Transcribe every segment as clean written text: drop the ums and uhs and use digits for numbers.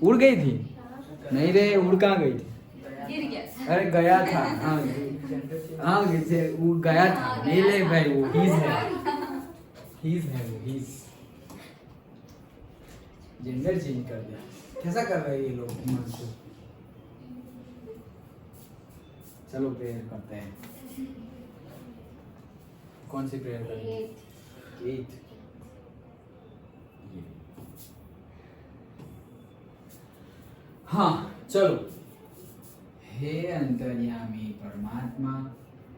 उड़ गई थी? नहीं रे, उड़ कहाँ गई थी? गिर गया। अरे गया था। हाँ हाँ, वो गया था। नहीं ले भाई, वो हीज है वो हीज। जेंडर चेंज कर दिया। कैसा कर रहे हैं ये लोग ईमान को? चलो प्रेयर करते हैं। कौन सी प्रेयर करेंगे? 8। हाँ चलो। हे अंतर्यामी परमात्मा,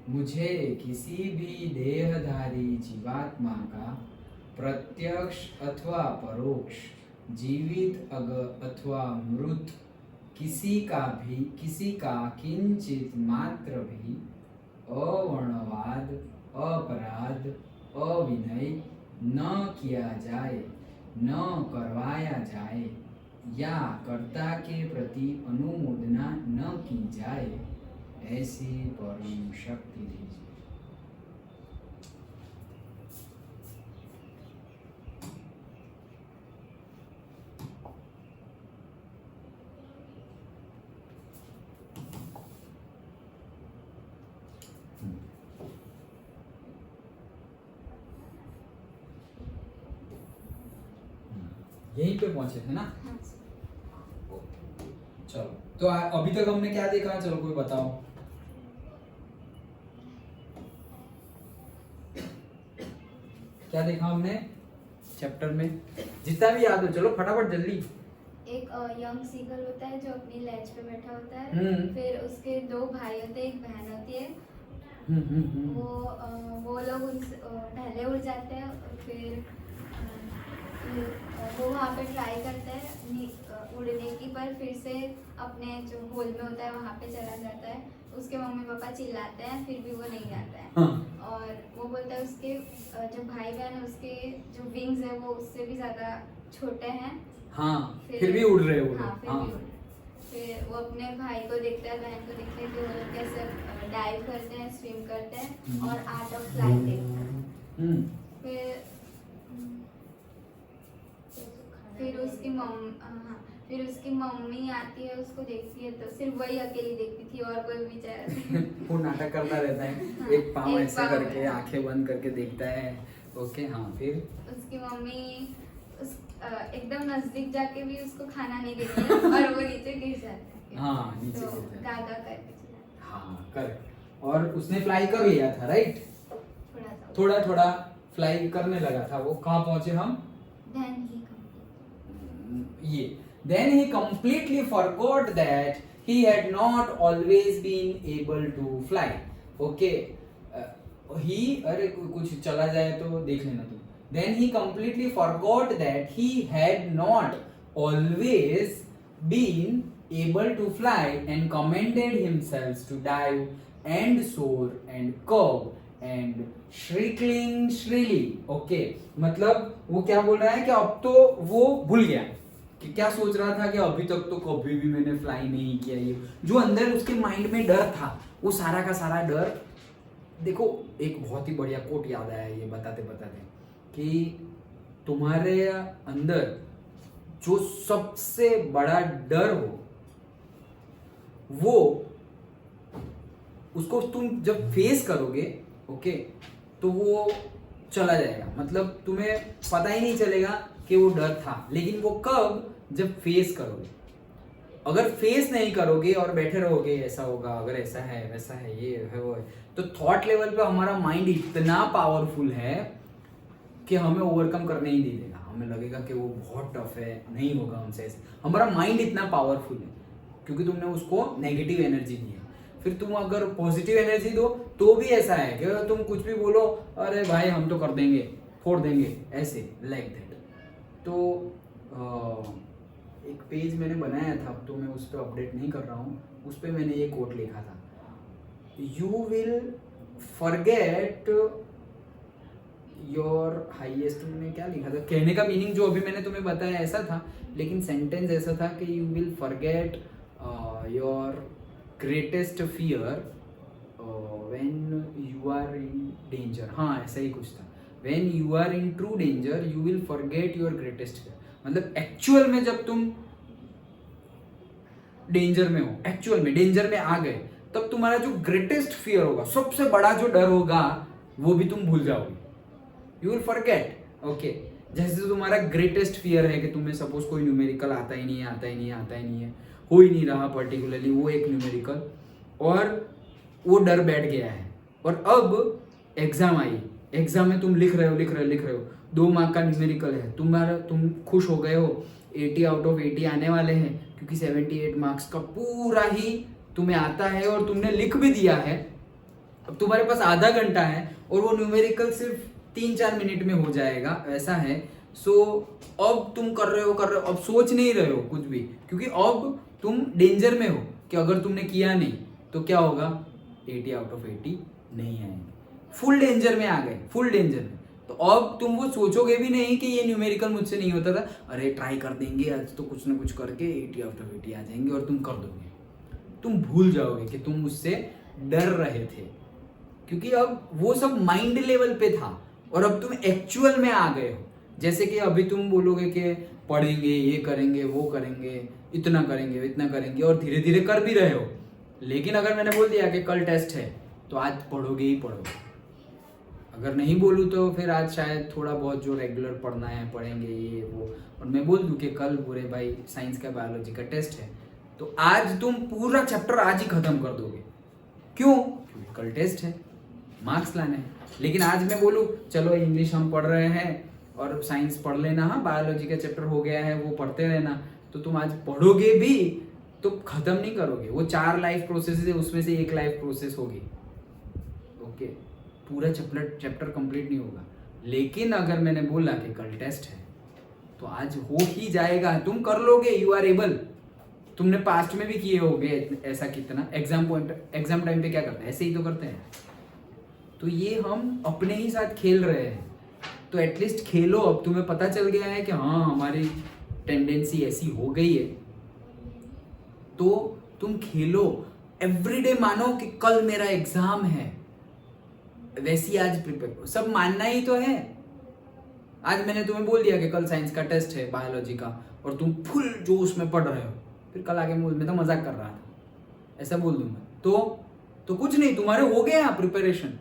मुझे किसी भी देहधारी जीवात्मा का प्रत्यक्ष अथवा परोक्ष, जीवित अथवा मृत, किसी का किंचित मात्र भी अवर्णवाद, अपराध, अविनय न किया जाए, न करवाया जाए, या कर्ता के प्रति अनुमोदना न की जाए, ऐसी परम शक्ति दीजिए। यहीं पे पहुंचे थे ना? चलो तो अभी तक हमने क्या देखा? चलो कोई बताओ। क्या देखा हमने चैप्टर में? जितना भी याद हो, चलो फटाफट जल्दी। एक यंग सीगल होता है जो अपनी लैच पे बैठा होता है। फिर उसके 2 भाई होते हैं, एक बहन होती है। वो लोग उनसे पहले उड़ जाते हैं। फिर वो वहाँ पे ट्राई करता है उड़ने की, पर फिर से अपने जो होल में होता है वहाँ पे चला जाता है। उसके मम्मी पापा चिल्लाते हैं, फिर भी वो नहीं जाता है। हाँ। और वो बोलता है उसके जो भाई बहन है उसके जो विंग्स है वो उससे भी ज़्यादा छोटे हैं। हाँ, फिर भी उड़ रहे हो। हाँ, फिर भी उड़। फिर वो अपने भाई को देखता है, बहन को देखते हैं कि वो लोग कैसे डाइव करते हैं, स्विम करते हैं और आर्ट ऑफ फ्लाइट देखते हैं। फिर उसकी मम्मी आती है, उसको देखती है, तो सिर्फ वही अकेली देखती थी और कोई बेचारा वो नाटक करता रहता है। हाँ, एक पाँव एक ऐसे पाँव करके आंखें बंद करके देखता है। ओके हाँ, फिर उसकी मम्मी एकदम नजदीक जाके भी उसको खाना नहीं देती है और वो नीचे गिर जाता है। हाँ, नीचे तो गिर जाता है। गागा करके चला। हाँ करेक्ट। और उसने फ्लाई कर लिया था, राइट? थोड़ा थोड़ा फ्लाई करने लगा था। वो कहाँ पहुंचे हम? Then he completely forgot that he had not always been able to fly. Okay. अरे कुछ चला जाए तो देख लेना तुम। Then he completely forgot that he had not always been able to fly and commended himself to dive and soar and curve and shrieking shrilly. Okay. मतलब वो क्या बोल रहा है कि अब तो वो भूल गया कि क्या सोच रहा था कि अभी तक तो कभी भी मैंने फ्लाई नहीं किया। ये जो अंदर उसके माइंड में डर था, वो सारा का सारा डर। देखो एक बहुत ही बढ़िया कोट याद आया ये बताते बताते कि तुम्हारे अंदर जो सबसे बड़ा डर हो, वो उसको तुम जब फेस करोगे, ओके, तो वो चला जाएगा। मतलब तुम्हें पता ही नहीं चलेगा कि वो डर था। लेकिन वो कब? जब फेस करोगे। अगर फेस नहीं करोगे और बैठे रहोगे, ऐसा होगा, अगर ऐसा है वैसा है, ये है वो है, तो थॉट लेवल पे हमारा माइंड इतना पावरफुल है कि हमें ओवरकम करने ही नहीं देगा। हमें लगेगा कि वो बहुत टफ है, नहीं होगा हमसे ऐसे। हमारा माइंड इतना पावरफुल है क्योंकि तुमने उसको नेगेटिव एनर्जी दी है। फिर तुम अगर पॉजिटिव एनर्जी दो तो भी ऐसा है कि तुम कुछ भी बोलो, अरे भाई हम तो कर देंगे, फोड़ देंगे, ऐसे लाइक दैट। तो एक पेज मैंने बनाया था, तो मैं उस पर अपडेट नहीं कर रहा हूँ। उस पर मैंने ये कोट लिखा था, you will forget your highest. मैंने क्या लिखा था? कहने का मीनिंग जो अभी मैंने तुम्हें बताया ऐसा था, लेकिन सेंटेंस ऐसा था कि you will forget your greatest fear when you are in danger. हाँ ऐसा ही कुछ था। When you are in true danger you will forget your greatest fear. मतलब एक्चुअल में जब तुम डेंजर में हो, एक्चुअल में डेंजर में आ गए, तब तुम्हारा जो ग्रेटेस्ट फियर होगा, सबसे बड़ा जो डर होगा, वो भी तुम भूल जाओगे, यू विल फॉरगेट। ओके, जैसे तुम्हारा ग्रेटेस्ट फियर है कि तुम्हें सपोज कोई न्यूमेरिकल आता ही नहीं है, आता ही नहीं है, आता ही नहीं है, हो ही नहीं रहा पर्टिकुलरली वो एक न्यूमेरिकल, और वो डर बैठ गया है, और अब एग्जाम आई, एग्जाम में तुम लिख रहे हो 2 मार्क का न्यूमेरिकल है, तुम खुश हो गए हो, 80 आउट ऑफ 80 आने वाले हैं, क्योंकि 78 मार्क्स का पूरा ही तुम्हें आता है और तुमने लिख भी दिया है। अब तुम्हारे पास आधा घंटा है और वो न्यूमेरिकल सिर्फ 3-4 मिनट में हो जाएगा, ऐसा है। सो अब तुम कर रहे हो, अब सोच नहीं रहे हो कुछ भी, क्योंकि अब तुम डेंजर में हो कि अगर तुमने किया नहीं तो क्या होगा, 80 आउट ऑफ 80 नहीं आएंगे, फुल डेंजर में आ गए, फुल डेंजर में। तो अब तुम वो सोचोगे भी नहीं कि ये न्यूमेरिकल मुझसे नहीं होता था, अरे ट्राई कर देंगे आज तो कुछ ना कुछ करके 80 आउट ऑफ 80 आ जाएंगे, और तुम कर दोगे। तुम भूल जाओगे कि तुम उससे डर रहे थे, क्योंकि अब वो सब माइंड लेवल पे था और अब तुम एक्चुअल में आ गए हो। जैसे कि अभी तुम बोलोगे कि पढ़ेंगे, ये करेंगे, वो करेंगे, इतना करेंगे, इतना करेंगे, और धीरे धीरे कर भी रहे हो। लेकिन अगर मैंने बोल दिया कि कल टेस्ट है तो आज पढ़ोगे ही पढ़ोगे। अगर नहीं बोलूँ तो फिर आज शायद थोड़ा बहुत जो रेगुलर पढ़ना है पढ़ेंगे, ये वो, और मैं बोल दूँ कि कल बुरे भाई साइंस का बायोलॉजी का टेस्ट है, तो आज तुम पूरा चैप्टर आज ही खत्म कर दोगे। क्यों? क्योंकि कल टेस्ट है, मार्क्स लाने हैं। लेकिन आज मैं बोलूँ चलो इंग्लिश हम पढ़ रहे हैं और साइंस पढ़ लेना, हाँ बायोलॉजी का चैप्टर हो गया है वो पढ़ते रहना, तो तुम आज पढ़ोगे भी तो खत्म नहीं करोगे। वो 4 लाइफ प्रोसेस है, उसमें से 1 लाइफ प्रोसेस होगी। ओके, पूरा चैप्टर कंप्लीट नहीं होगा। लेकिन अगर मैंने बोला कि कल टेस्ट है तो आज हो ही जाएगा, तुम कर लोगे, यू आर एबल। तुमने पास्ट में भी किए होगे ऐसा कितना, एग्जाम टाइम पे क्या करते हैं, ऐसे ही तो करते हैं। तो ये हम अपने ही साथ खेल रहे हैं, तो एटलीस्ट खेलो। अब तुम्हें पता चल गया है कि हाँ हमारी टेंडेंसी ऐसी हो गई है, तो तुम खेलो। एवरीडे मानो कि कल मेरा एग्जाम है, वैसी आज प्रिपेयर करो। सब मानना ही तो है। आज मैंने तुम्हें बोल दिया कि कल साइंस का टेस्ट है बायोलॉजी का, और तुम फुल जोश में पढ़ रहे हो, फिर कल आगे मैं तो मजाक कर रहा था, ऐसा बोल दूंगा तो कुछ नहीं, तुम्हारे हो गया प्रिपरेशन।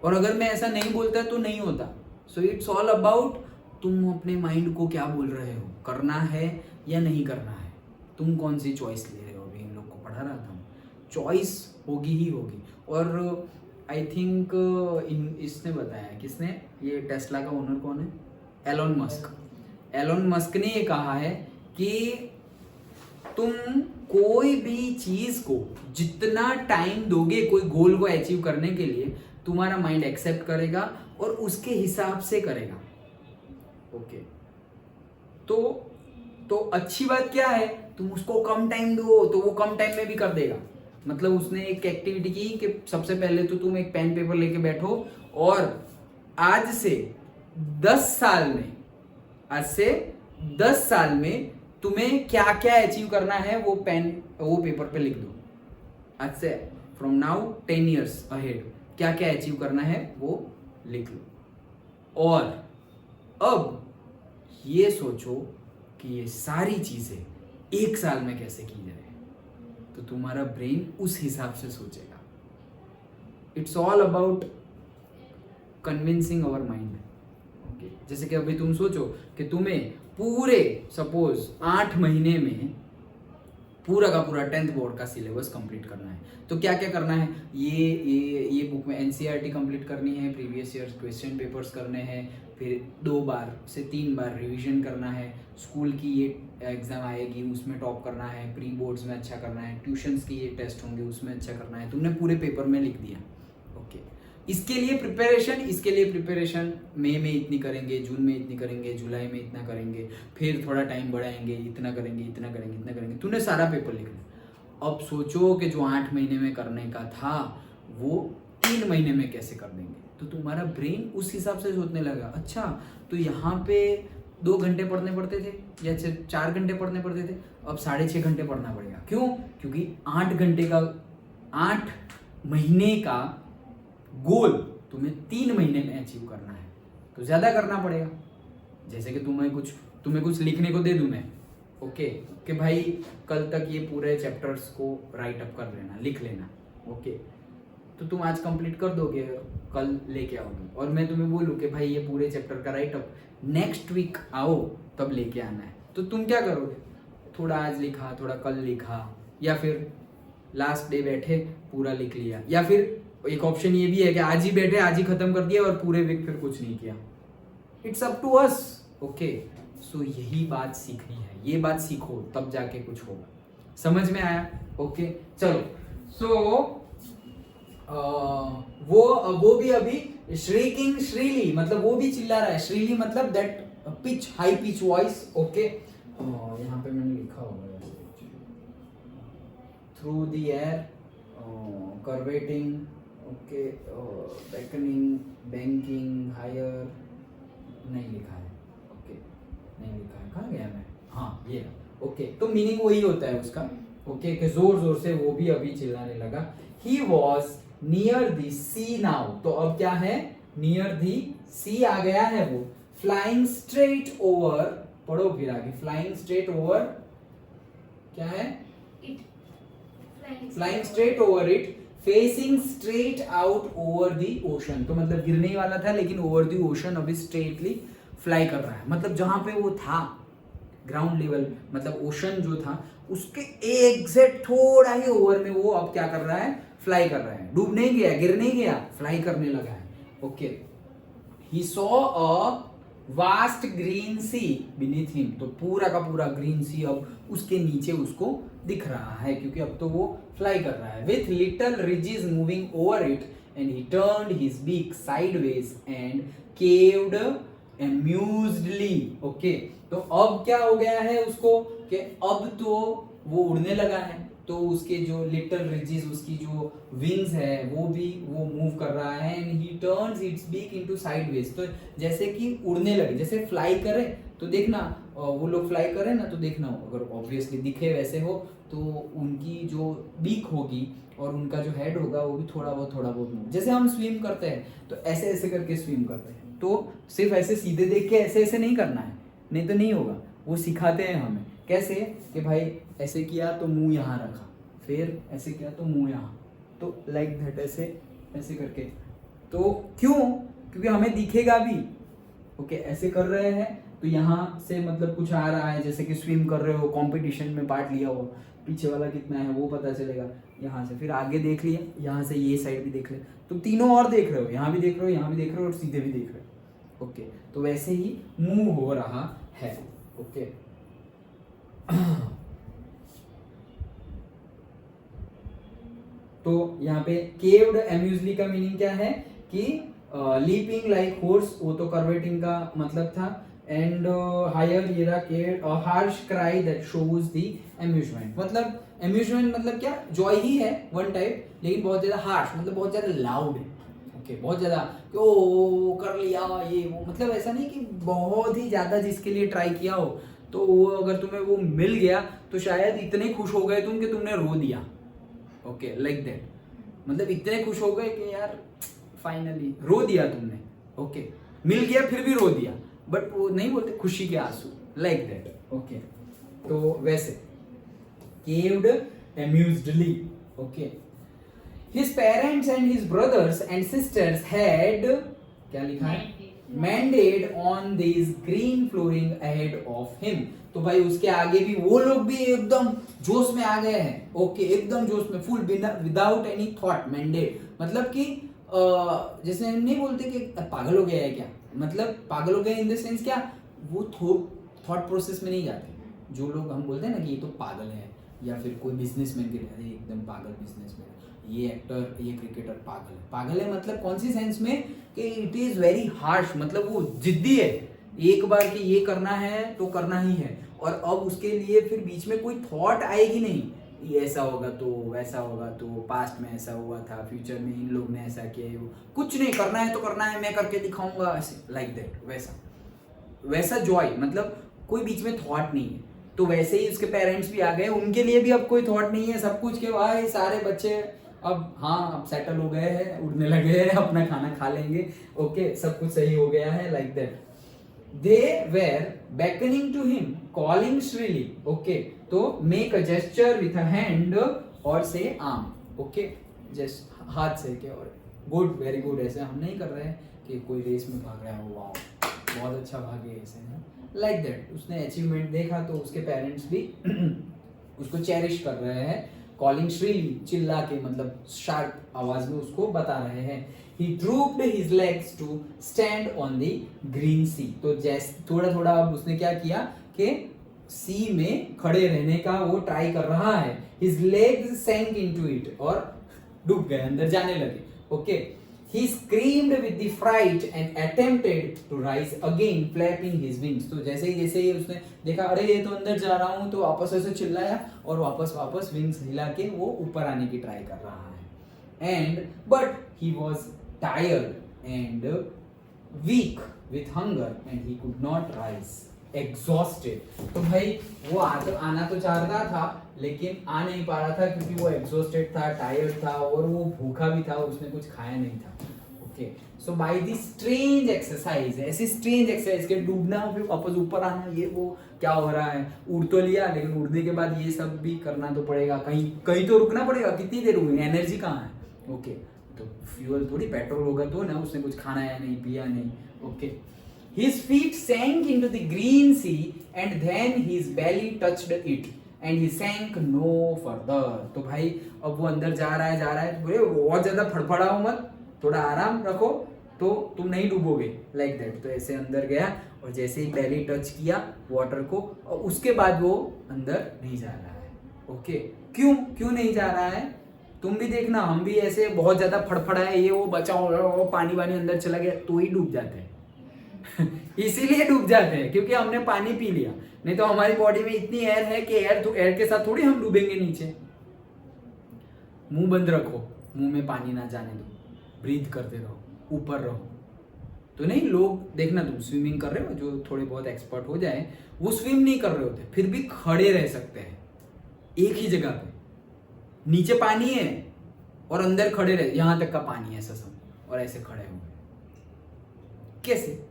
और अगर मैं ऐसा नहीं बोलता तो नहीं होता। सो इट्स ऑल अबाउट तुम अपने माइंड को क्या बोल रहे हो, करना है या नहीं करना है, तुम कौन सी चॉइस ले रहे हो। अभी इन लोग को पढ़ा रहा था, चॉइस होगी ही होगी। और आई थिंक इसने बताया, किसने, ये टेस्ला का ओनर कौन है, एलोन मस्क ने ये कहा है कि तुम कोई भी चीज को जितना टाइम दोगे कोई गोल को अचीव करने के लिए, तुम्हारा माइंड एक्सेप्ट करेगा और उसके हिसाब से करेगा। ओके, तो अच्छी बात क्या है, तुम उसको कम टाइम दो तो वो कम टाइम में भी कर देगा। मतलब उसने एक एक्टिविटी की कि सबसे पहले तो तुम एक पेन पेपर लेके बैठो और आज से 10 साल में तुम्हें क्या क्या अचीव करना है वो पेपर पे लिख दो। आज से फ्रॉम नाउ 10 years अहेड क्या क्या अचीव करना है वो लिख लो। और अब ये सोचो कि ये सारी चीजें 1 साल में कैसे की जाए, तो तुम्हारा ब्रेन उस हिसाब से सोचेगा। It's all about convincing our mind. Okay, जैसे कि अभी तुम सोचो कि तुम्हें पूरे सपोज 8 महीने में पूरा का पूरा 10th बोर्ड का सिलेबस कंप्लीट करना है, तो क्या क्या करना है, ये बुक में एनसीईआरटी कंप्लीट करनी है, प्रीवियस ईयर क्वेश्चन पेपर्स करने हैं, फिर 2 बार से 3 बार रिवीजन करना है, स्कूल की ये एग्जाम आएगी उसमें टॉप करना है, प्री बोर्ड्स में अच्छा करना है, ट्यूशन्स की ये टेस्ट होंगे उसमें अच्छा करना है। तुमने पूरे पेपर में लिख दिया। ओके, इसके लिए प्रिपरेशन मई में इतनी करेंगे, जून में इतनी करेंगे, जुलाई में इतना करेंगे, फिर थोड़ा टाइम बढ़ाएंगे, इतना करेंगे। तूने सारा पेपर लिख लिया। अब सोचो कि जो 8 महीने में करने का था वो 3 महीने में कैसे कर देंगे, तो तुम्हारा ब्रेन उस हिसाब से सोचने लगा। अच्छा, तो यहाँ पे 2 घंटे पढ़ने पड़ते थे या 4 घंटे पढ़ने पड़ते थे, अब 6.5 घंटे पढ़ना पड़ेगा। क्यों? क्योंकि 8 महीने का गोल तुम्हें 3 महीने में अचीव करना है, तो ज्यादा करना पड़ेगा। जैसे कि तुम्हें कुछ लिखने को दे दूं मैं, ओके कि भाई कल तक ये पूरे चैप्टर्स को राइट अप कर लेना, लिख लेना। ओके तो तुम आज कंप्लीट कर दोगे, कल लेके आओगे, और मैं तुम्हें बोलूँ कि भाई ये पूरे चैप्टर का राइट अप नेक्स्ट वीक आओ तब लेके आना है, तो तुम क्या करोगे? थोड़ा आज लिखा, थोड़ा कल लिखा, या फिर लास्ट डे बैठे पूरा लिख लिया, या फिर एक ऑप्शन ये भी है कि आज ही बैठे आज ही खत्म कर दिया और पूरे वीक फिर कुछ नहीं किया। It's up to us. Okay so यही बात सीखनी है, ये बात सीखो तब जाके कुछ होगा। समझ में आया? ओके चलो। सो वो भी अभी श्रीकिंग श्रीली, मतलब वो भी चिल्ला रहा है। श्रीली मतलब that pitch, high pitch voice. Okay यहाँ पे मैंने लिखा होगा through the air, curvetting, okay, beckoning, banking, higher, नहीं लिखा है। ओके नहीं लिखा है, कहाँ गया मैं? हाँ ये। ओके तो मीनिंग वही होता है उसका। ओके कि जोर जोर से वो भी अभी चिल्लाने लगा। He was near the sea now, तो अब क्या है? नियर द सी आ गया है वो। फ्लाइंग स्ट्रेट ओवर, पढ़ो फिर आगे, फ्लाइंग स्ट्रेट ओवर क्या है? Flying straight over it, facing straight out over the ocean. तो मतलब गिरने ही वाला था लेकिन ओवर द ओशन अभी स्ट्रेटली फ्लाई कर रहा है। मतलब जहां पे वो था ग्राउंड लेवल, मतलब ओशन जो था उसके एग्जैक्ट थोड़ा ही ओवर में वो अब क्या कर रहा है? फ्लाई कर रहा है। डूब नहीं गया, गिर नहीं गया, फ्लाई करने लगा है। Okay he saw a vast green sea beneath him, तो पूरा का पूरा ग्रीन सी अब उसके नीचे उसको दिख रहा है क्योंकि अब तो वो फ्लाई कर रहा है। With little ridges moving over it and he turned his beak sideways and cawed amusedly। Okay तो अब क्या हो गया है उसको कि अब तो वो उड़ने लगा है, तो उसके जो लिटिल रिजेस, उसकी जो विंग्स है वो भी वो मूव कर रहा है। And he turns its beak into sideways, तो जैसे कि उड़ने लगे, जैसे फ्लाई करे तो देखना वो लोग फ्लाई करे ना, तो देखना अगर ऑब्वियसली दिखे वैसे हो तो उनकी जो बीक होगी और उनका जो हेड होगा वो भी थोड़ा बहुत मूव, जैसे हम स्विम करते हैं तो ऐसे ऐसे करके स्विम करते हैं। तो सिर्फ ऐसे सीधे देख के ऐसे ऐसे नहीं करना है, नहीं तो नहीं होगा। वो सिखाते हैं हमें कैसे कि भाई ऐसे किया तो मुंह यहाँ रखा, फिर ऐसे किया तो मुंह यहाँ, तो लाइक दैट, ऐसे ऐसे करके। तो क्यों? क्योंकि हमें दिखेगा भी। ओके ऐसे कर रहे हैं तो यहाँ से मतलब कुछ आ रहा है, जैसे कि स्विम कर रहे हो, कंपटीशन में पार्ट लिया हो, पीछे वाला कितना है वो पता चलेगा यहाँ से। फिर आगे देख लिया, यहाँ से ये साइड भी देख लिया, तो तीनों और देख रहे हो, यहाँ भी देख रहे हो, यहाँ भी देख रहे हो और सीधे भी देख रहे हो। ओके तो वैसे ही मूव हो रहा है। ओके तो यहाँ पे केव्ड एम्यूजली का मीनिंग क्या है कि लीपिंग लाइक हॉर्स, वो तो कर्वेटिंग का मतलब था। एंड हायर ये रहा caved, harsh cry that shows the amusement, मतलब एम्यूजमेंट मतलब क्या? जॉय ही है वन टाइप, लेकिन बहुत ज्यादा हार्श मतलब बहुत ज्यादा लाउड है। ओके बहुत ज्यादा कि ओ कर लिया ये वो, मतलब ऐसा नहीं कि बहुत ही ज्यादा जिसके लिए ट्राई किया हो तो वो अगर तुम्हें वो मिल गया तो शायद इतने खुश हो गए तुम कि तुमने रो दिया। ओके लाइक दैट, मतलब इतने खुश हो गए कि यार फाइनली रो दिया तुमने। ओके मिल गया फिर भी रो दिया, बट वो नहीं बोलते खुशी के आंसू, लाइक दैट। ओके तो वैसे cawed amusedly. Okay his parents and his brothers and sisters had क्या लिखा है? Mended on this green flooring ahead of him। तो भाई उसके आगे भी वो लोग भी एकदम जोश में आ गए हैं। ओके एकदम जोश में, फुल विदाउट एनी थॉट। मैंडेड मतलब कि जैसे हम नहीं बोलते कि पागल हो गया है क्या, मतलब पागल हो गया इन द सेंस क्या, वो थॉट प्रोसेस में नहीं जाते। जो लोग हम बोलते हैं ना कि ये तो पागल है, या फिर कोई बिजनेसमैन के लिए एकदम पागल बिजनेसमैन, ये एक्टर, ये क्रिकेटर पागल है मतलब कौन सी सेंस में कि इट इज वेरी हार्श, मतलब वो जिद्दी है, एक बार कि ये करना है तो करना ही है, और अब उसके लिए फिर बीच में कोई थॉट आएगी नहीं, ये ऐसा होगा तो वैसा होगा, तो पास्ट में ऐसा हुआ था, फ्यूचर में इन लोग ने ऐसा किया, वो कुछ नहीं, करना है तो करना है, मैं करके दिखाऊंगा, ऐसे लाइक दैट, वैसा जॉय, मतलब कोई बीच में थॉट नहीं है। तो वैसे ही उसके पेरेंट्स भी आ गए, उनके लिए भी अब कोई थॉट नहीं है, सब कुछ के भाई सारे बच्चे अब अब सेटल हो गए हैं, उड़ने लगे हैं, अपना खाना खा लेंगे। ओके सब कुछ सही हो गया है, like that. They were beckoning to him, calling shrilly. Okay, तो make a gesture with a hand or say arm. Okay, just हाथ से के और good, very good. ऐसे हम नहीं कर रहे हैं कि कोई रेस में भाग रहा है, वाओ बहुत अच्छा भागे, ऐसे नहीं, like that. उसने अचीवमेंट देखा तो उसके पेरेंट्स भी उसको चेरिश कर रहे हैं. कॉलिंग श्रीली, चिल्ला के, मतलब शार्प आवाज में उसको बता रहे हैं. He drooped his legs to stand on the green sea. तो जैसे थोड़ा थोड़ा अब उसने क्या किया कि सी में खड़े रहने का वो ट्राई कर रहा है. His legs sank into it, और डूब गए, अंदर जाने लगे. Okay, He screamed with the fright and attempted to rise again, flapping his wings. तो जैसे ही उसने देखा अरे ये तो अंदर जा रहा हूँ, तो वापस ऐसे चिल्लाया और वापस विंग्स हिला के वो ऊपर आने की ट्राई कर रहा है. And but he was tired and weak with hunger and he could not rise. Exhausted. तो भाई वो आना तो चाहता था लेकिन आ नहीं पा रहा था क्योंकि वो एग्जॉस्टेड था, टायर्ड था और वो भूखा भी था और उसने कुछ खाया नहीं था. Okay, so by this strange exercise, ऐसी स्ट्रेंज एक्सरसाइज के डूबना फिर वापस ऊपर आना, ये वो क्या हो रहा है. उड़ तो लिया लेकिन उड़ने के बाद ये सब भी करना तो पड़ेगा, कहीं तो रुकना पड़ेगा. कितनी देर हुई, एनर्जी कहाँ है. ओके, तो फ्यूल थोड़ी, पेट्रोल होगा तो ना. उसने कुछ खाना या नहीं, पिया नहीं. Okay, his feet sank into the green sea and then his belly touched it and he sank no further. तो भाई अब वो अंदर जा रहा है, बोले बहुत ज्यादा फड़फड़ाओ मत, थोड़ा आराम रखो तो तुम नहीं डूबोगे, लाइक दैट. तो ऐसे अंदर गया और जैसे ही बेली टच किया वाटर को, और उसके बाद वो अंदर नहीं जा रहा है. ओके, क्यों नहीं जा रहा है. तुम भी देखना, हम भी ऐसे बहुत ज्यादा फड़फड़ाए, ये वो बचाओ, पानी वानी अंदर चला गया तो ही डूब जाते हैं. इसीलिए डूब जाते हैं क्योंकि हमने पानी पी लिया, नहीं तो हमारी बॉडी में इतनी एयर है कि एयर के साथ थोड़ी हम डूबेंगे नीचे. मुंह बंद रखो, मुंह में पानी ना जाने दो, ब्रीथ करते रहो, ऊपर रहो. तो नहीं, लोग देखना, तुम स्विमिंग कर रहे हो, जो थोड़े बहुत एक्सपर्ट हो जाए, वो स्विम नहीं कर रहे होते फिर भी खड़े रह सकते हैं एक ही जगह पे. नीचे पानी है और अंदर खड़े रहे, यहां तक का पानी है ऐसा सब, और ऐसे खड़े हुए. कैसे?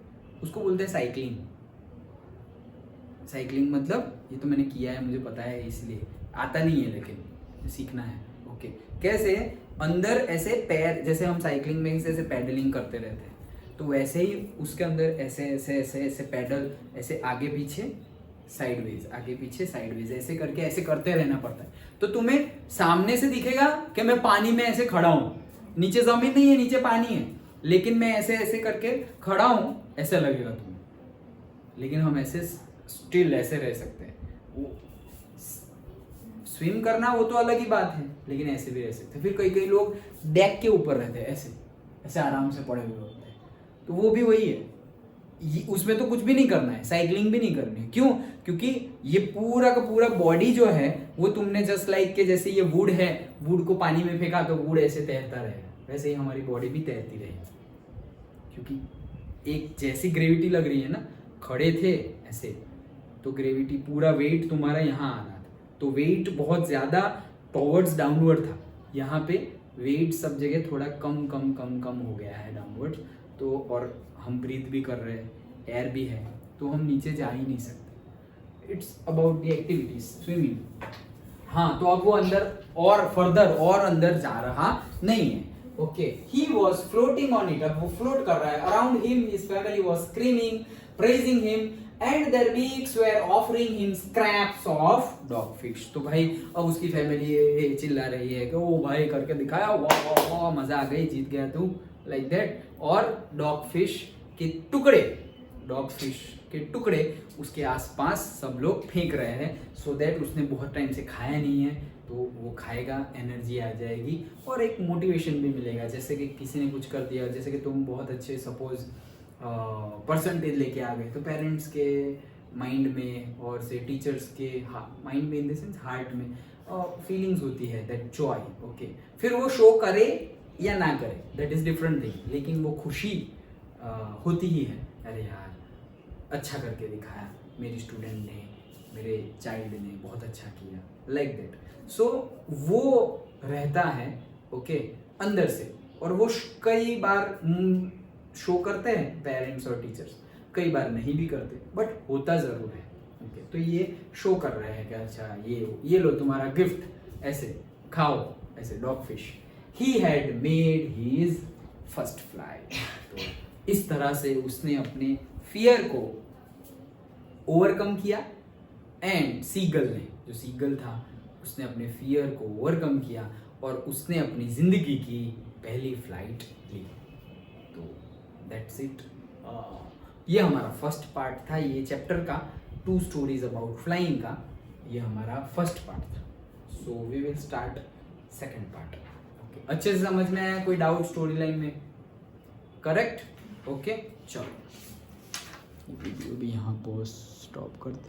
उसको बोलते हैं साइकिलिंग. साइकिलिंग मतलब, ये तो मैंने किया है, मुझे पता है, इसलिए आता नहीं है लेकिन सीखना है. ओके, कैसे? अंदर ऐसे पैर, जैसे हम साइकिलिंग में ऐसे पैडलिंग करते रहते हैं, तो वैसे ही उसके अंदर ऐसे ऐसे ऐसे ऐसे पैडल, ऐसे आगे पीछे साइडवेज, आगे पीछे साइडवेज, ऐसे करके ऐसे करते रहना पड़ता है. तो तुम्हें सामने से दिखेगा कि मैं पानी में ऐसे खड़ा हूँ, नीचे जमीन नहीं है, नीचे पानी है, लेकिन मैं ऐसे ऐसे करके खड़ा हूं, ऐसा लगेगा तुम्हें. लेकिन हम ऐसे स्टिल ऐसे रह सकते हैं. वो स्विम करना वो तो अलग ही बात है, लेकिन ऐसे भी रह सकते हैं. फिर कई लोग डेक के ऊपर रहते हैं, ऐसे ऐसे आराम से पड़े हुए होते हैं, तो वो भी वही है. उसमें तो कुछ भी नहीं करना है, साइकिलिंग भी नहीं करनी है. क्यों? क्योंकि ये पूरा का पूरा बॉडी जो है वो तुमने जस्ट लाइक के, जैसे ये वुड है, वुड को पानी में फेंका तो वुड ऐसे तैरता रहेगा, वैसे ही हमारी बॉडी भी तैरती रहेगी. क्योंकि एक जैसी ग्रेविटी लग रही है ना, खड़े थे ऐसे, तो ग्रेविटी पूरा वेट तुम्हारा यहाँ आ रहा था, तो वेट बहुत ज्यादा टॉवर्ड्स डाउनवर्ड था. यहाँ पे वेट सब जगह थोड़ा कम हो गया है डाउनवर्ड. तो और हम ब्रीथ भी कर रहे हैं, एयर भी है, तो हम नीचे जा ही नहीं सकते. It's about the activities swimming. हाँ, तो अब वो अंदर और फर्दर और अंदर जा रहा नहीं है. Okay, he was floating on it. अब वो फ्लोट कर रहा है. Around him his family was screaming, praising him and their beaks were offering him scraps of dog fish. तो भाई अब उसकी फैमिली चिल्ला रही है कि ओ भाई करके दिखाया, वाह वाह मजा आ गई, जीत गया तू, लाइक दैट. और डॉग फिश के टुकड़े उसके आसपास सब लोग फेंक रहे हैं, सो दैट उसने बहुत टाइम से खाया नहीं है, तो वो खाएगा, एनर्जी आ जाएगी और एक मोटिवेशन भी मिलेगा. जैसे कि किसी ने कुछ कर दिया, जैसे कि तुम बहुत अच्छे सपोज परसेंटेज लेके आ गए, तो पेरेंट्स के माइंड में और से टीचर्स के माइंड में, इन द सेंस हार्ट में फीलिंग्स होती है, दैट जॉय. ओके, फिर वो शो करे या ना करे, दैट इज डिफरेंट थिंग, लेकिन वो खुशी होती ही है. अरे यार अच्छा करके दिखाया, मेरी स्टूडेंट ने, मेरे चाइल्ड ने बहुत अच्छा किया, लाइक दैट. सो वो रहता है ओके अंदर से, और वो कई बार शो करते हैं पेरेंट्स और टीचर्स, कई बार नहीं भी करते, बट होता ज़रूर है। ओके, तो ये शो कर रहे हैं कि अच्छा ये लो तुम्हारा गिफ्ट, ऐसे खाओ, ऐसे dog fish. He had made his first fly. तो इस तरह से उसने अपने फियर को ओवरकम किया, एंड सीगल ने, जो सीगल था, उसने अपने फियर को ओवरकम किया और उसने अपनी जिंदगी की पहली फ्लाइट ली। तो दैट्स इट। ये हमारा फर्स्ट पार्ट था, ये चैप्टर का 2 स्टोरीज अबाउट फ्लाइंग का ये हमारा फर्स्ट पार्ट था। So we will start second part. Okay, अच्छे से समझ में आया? कोई डाउट स्टोरी लाइन में? करेक्ट? ओके, चलो वीडियो भी यहाँ पर स्टॉप करते हैं।